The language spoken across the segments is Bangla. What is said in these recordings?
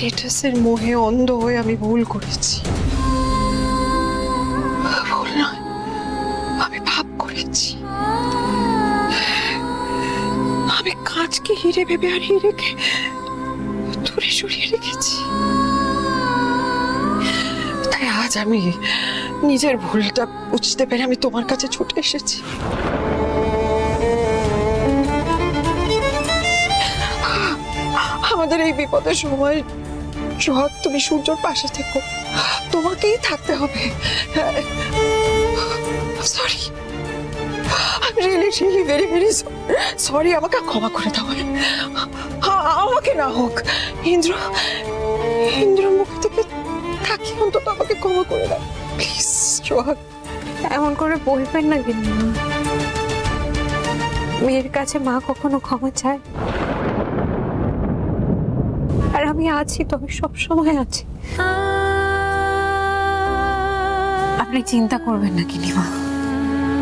স্ট্যাটাসের মোহে অন্ধ হয়ে আমি ভুল করেছি। ভুল নয়, আমি পাপ করেছি। আমি কাঁচকে হিরে ভেবে আর হিরেকে দূরে সরিয়ে রেখেছি। তাই আজ আমি নিজের ভুলটা বুঝতে পেরে আমি তোমার কাছে ছুটে এসেছি। আমাদের এই বিপদের সময় সোহাগ, তুমি সূর্যর পাশে থেকো, তোমাকেই থাকতে হবে। Sorry, really very very sorry. আমাকে ক্ষমা করে দাও। আমাকে না হোক, ইন্দ্র মুখ থেকে থাকি, অন্তত আমাকে ক্ষমা করে দাও প্লিজ। সোহাগ, এমন করে বলবেন না কিন্তু, মেয়ের কাছে মা কখনো ক্ষমা চায়? আর আমি আছি, তবে সব সময় আছি। আপনি চিন্তা করবেন না কিনিমা,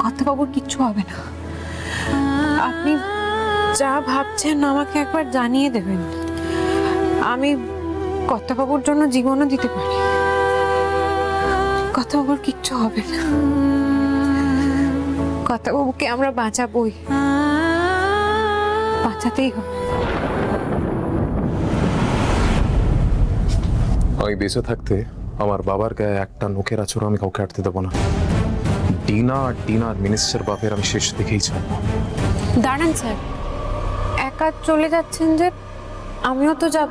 কর্তাবাবুর কিচ্ছু হবে না। আপনি যা ভাবছেন আমাকে একবার জানিয়ে দেবেন, আমি কর্তাবাবুর জন্য জীবনও দিতে পারি। কর্তাবাবুর কিচ্ছু হবে না। কর্তাবাবুকে আমরা বাঁচাবই, বাঁচাতেই হবে। আমি বেঁচে থাকতে আমার বাবার গায়ে একটা নখের আঁচড় আমি কাউকে আটতে দেবো না। ডিনার মিনিস্টার বাপের আমি শেষ দেখেই চাই। দাঁড়ান স্যার, একা চলে যাচ্ছেন যে? আমিও তো যাব।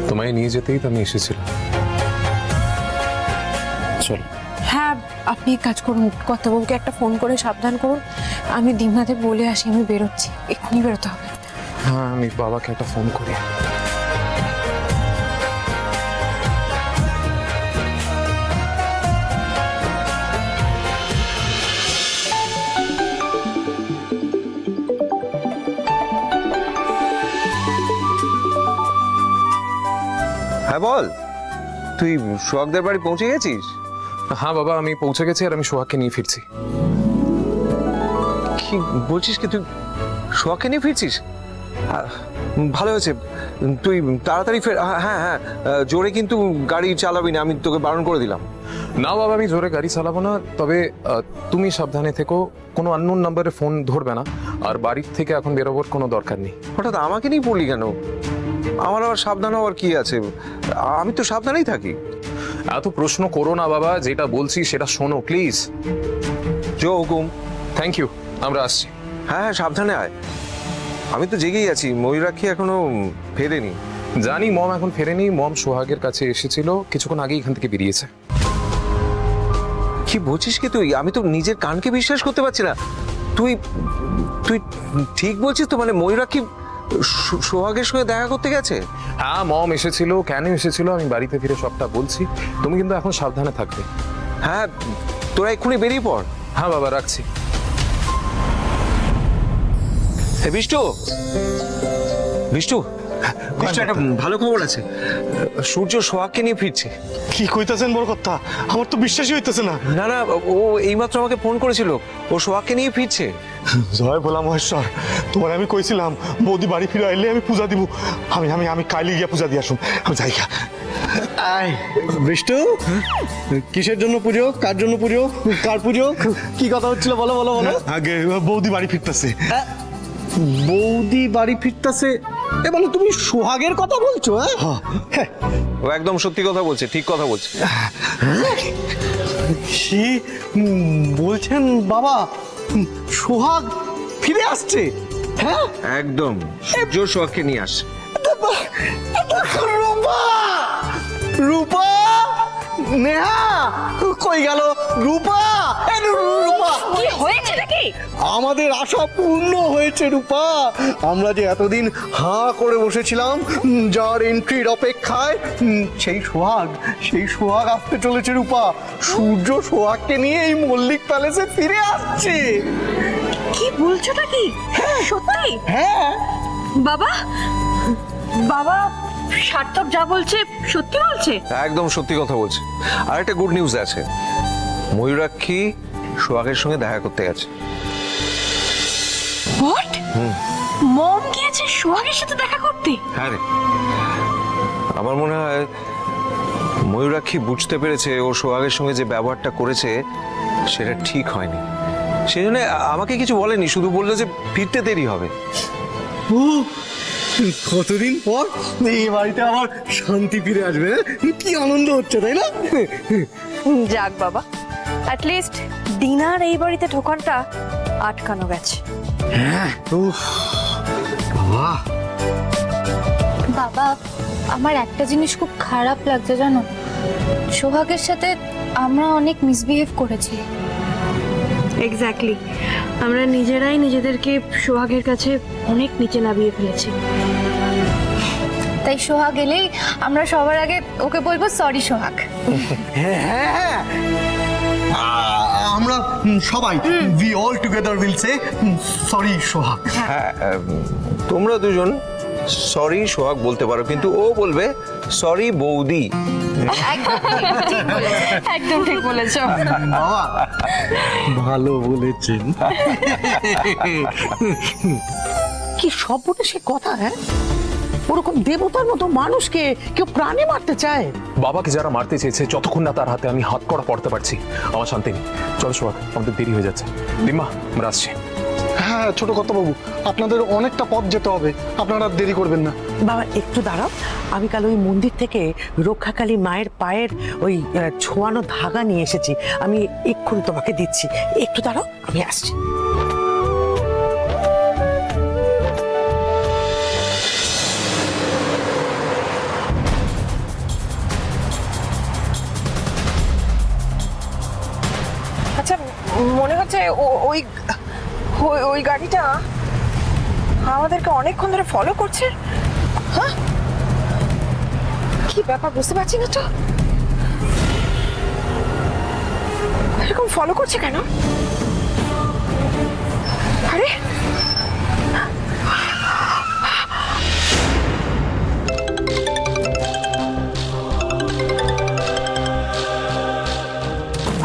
তোমায় নিয়ে যেতেই তো আমি এসেছিলাম। চল। হ্যাঁ, আপনি এক কাজ করুন, কর্তাবাবুকে একটা ফোন করে সাবধান করুন। আমি ডিমনাতে বলে আসি আমি বেরোচ্ছি, এক্ষুনি বেরোতে হবে। হ্যাঁ, আমি বাবাকে একটা ফোন করি। হ্যাঁ বল, তুই সোহাগদের বাড়ি পৌঁছে গেছিস? হ্যাঁ বাবা, আমি পৌঁছে গেছি আর আমি সোহাগকে নিয়ে ফিরছি। কি বলছিস কি, তুই সোহাগকে নিয়ে ফিরছিস? ভালো হয়েছে, তুই তাড়াতাড়ি ফের। হ্যাঁ হ্যাঁ, জোরে কিন্তু গাড়ি চালাবি না, আমি তোকে বারণ করে দিলাম। না বাবা, আমি জোরে গাড়ি চালাবো না, তবে তুমি সাবধানে থেকো। কোনো আননোন নাম্বারে ফোন ধরবে না, আর বাড়ির থেকে এখন বেরোবার কোনো দরকার নেই। হঠাৎ আমাকে নিয়ে পড়লি কেন? আমার আবার সাবধান হওয়ার কি আছে? আমি তো সাবধানেই থাকি। এত প্রশ্ন করো না বাবা, যেটা বলছি সেটা শোনো প্লিজ। জো হুকুম। থ্যাংক ইউ, আমরা আসছি। হ্যাঁ হ্যাঁ, সাবধানে আয়। আমি তো জেগেই আছি, ময়ূরাক্ষী এখনো ফেরেনি। জানি মম এখন ফেরেনি, মম সোহাগের কাছে এসেছিল, কিছুক্ষণ আগে এখান থেকে বেরিয়েছে। কি বলছিস কি তুই? আমি তো নিজের কানকে বিশ্বাস করতে পারছি না। তুই তুই ঠিক বলছিস তো? মানে ময়ূরাক্ষী সোহাগের সঙ্গে দেখা করতে গেছে? হ্যাঁ, মম এসেছিল, কেন এসেছিল আমি বাড়িতে ফিরে সবটা বলছি। তুমি কিন্তু এখন সাবধানে থাকবে। হ্যাঁ, তোরা এক্ষুনি বেরিয়ে পড়। হ্যাঁ বাবা, রাখছি। হে বিষ্টু, বিষ্টু, বিষ্টু, একটা ভালো খবর আছে। সূর্য সোহাগকে নিয়ে ফিরছে। কি কইতাছেন বড় কথা? আমার তো বিশ্বাসই হইতেছে না। না না, ও এইমাত্র আমাকে ফোন করেছিল, ও সোহাগকে নিয়ে ফিরছে। জয় ভোলা মহেশ্বর, তোমার আমি কইছিলাম বৌদি বাড়ি ফিরে আইলে আমি পূজা দিব। আমি আমি আমি কাইলি গিয়া পূজা দিয়ে আসুন। আমি যাই গা। আয় বিষ্টু, কিসের জন্য পুজো? কার জন্য পুজো? কার পুজো? কি কথা হচ্ছিল বলো বলো বলো। আগে বৌদি বাড়ি ফিরতেছে। বৌদি বাড়ি ফিরতেছে? এ বলো, তুমি সোহাগের কথা বলছো? হ্যাঁ, ও একদম সত্যি কথা বলছে, ঠিক কথা বলছে। কি বলছেন বাবা? সোহাগ ফিরে আসছে? হ্যাঁ একদম, সূর্য সোহাগকে নিয়ে আসে। রূপা, রূপা, নেহা কই গেল? রূপা, রূপা, কি হয়েছে নাকি? আমাদের আশা পূর্ণ হয়েছে রূপা। আমরা যে এতদিন হাঁ করে বসেছিলাম যার এন্ট্রির অপেক্ষায়, সেই সোহাগ আসতে চলেছে রূপা। সূর্য সোহাগকে নিয়ে এই মল্লিক প্যালেসে ফিরে আসছে। কি বলছোটা কি? সত্যি? হ্যাঁ বাবা, বাবা সার্থক যা বলছে সত্যি বলছে? একদম সত্যি কথা বলছে। আর একটা গুড নিউজ আছে, ময়ূরাক্ষী সোহাগের সঙ্গে দেখা করতে গেছে। হোয়াট? মম গিয়েছে সোহাগের সাথে দেখা করতে? হ্যাঁ রে, আমার মনে হয় ময়ূরাক্ষী বুঝতে পেরেছে ও সোহাগের সঙ্গে যে ব্যবহারটা করেছে সেটা ঠিক হয়নি। সেই জন্য আমাকে কিছু বলেনি, শুধু বললো যে ফিরতে দেরি হবে। ও, কতদিন পর এই বাড়িতে আমার শান্তি ফিরে আসবে, কি আনন্দ হচ্ছে তাই না? যাক বাবা, অ্যাটলিস্ট ডিনার এই বাড়িতে ঢোকানটা আটকানো গেছে। উফ, বাবা, বাবা, আমার একটা জিনিস খুব খারাপ লাগছে জানো, সোহাগের সাথে আমরা অনেক মিসবিহেভ করেছি। এক্স্যাক্টলি, আমরা নিজেরাই নিজেদেরকে সোহাগের কাছে অনেক নিচে নামিয়ে ফেলেছি। তাই সোহাগ এলেই আমরা সবার আগে ওকে বলবো সরি সোহাগ। হ্যাঁ হ্যাঁ হ্যাঁ, আমরা সবাই we all together will say sorry Sohag. হ্যাঁ, তোমরা দুজন সরি সোহাগ বলতে পারো, কিন্তু ও বলবে সরি বৌদি। একদম ঠিক বলেছো। বাবা, ভালো বলেছেন। কি সবটা সে কথা, হ্যাঁ? ওরকম দেবতার মতো মানুষকে কেউ প্রাণে মারতে চায়? বাবাকে যারা মারতে চেয়েছে, যতক্ষণ না তার হাতে আমি হাত কড়া পড়তে পারছি আমার শান্তি নেই। চল সোহাগ, আমাদের দেরি হয়ে যাচ্ছে। দিম্মা, আমরা আসছি। হ্যাঁ ছোট বাবু, আপনাদের অনেকটা পথ যেতে হবে, আপনারা আর দেরি করবেন না। বাবা একটু দাঁড়াও, আমি কাল ওই মন্দির থেকে রক্ষাকালী মায়ের পায়ের ওই ছোঁয়ানো ধাগা নিয়ে এসেছি, আমি এক্ষুনি তোমাকে দিচ্ছি। একটু দাঁড়াও, আমি আসছি। আচ্ছা, মনে হচ্ছে ওই ওই গাড়িটা আমাদেরকে অনেকক্ষণ ধরে ফলো করছে। হ্যাঁ, কি ব্যাপার বুঝতে পারছি না তো, এরকম ফলো করছে কেন? আরে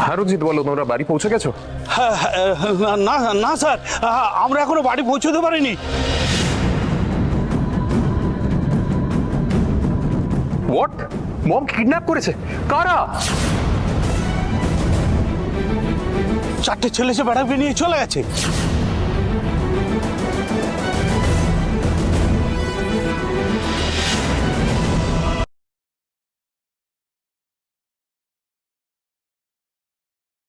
হ্যাঁ রঞ্জিত, বলো, তোমরা বাড়ি পৌঁছে গেছো? না না স্যার, আমরা এখনো বাড়ি পৌঁছতে পারিনি। হোয়াট? মম কিডন্যাপ করেছে? কারা? চারটে ছেলে সে বেড়াকে নিয়ে চলে গেছে।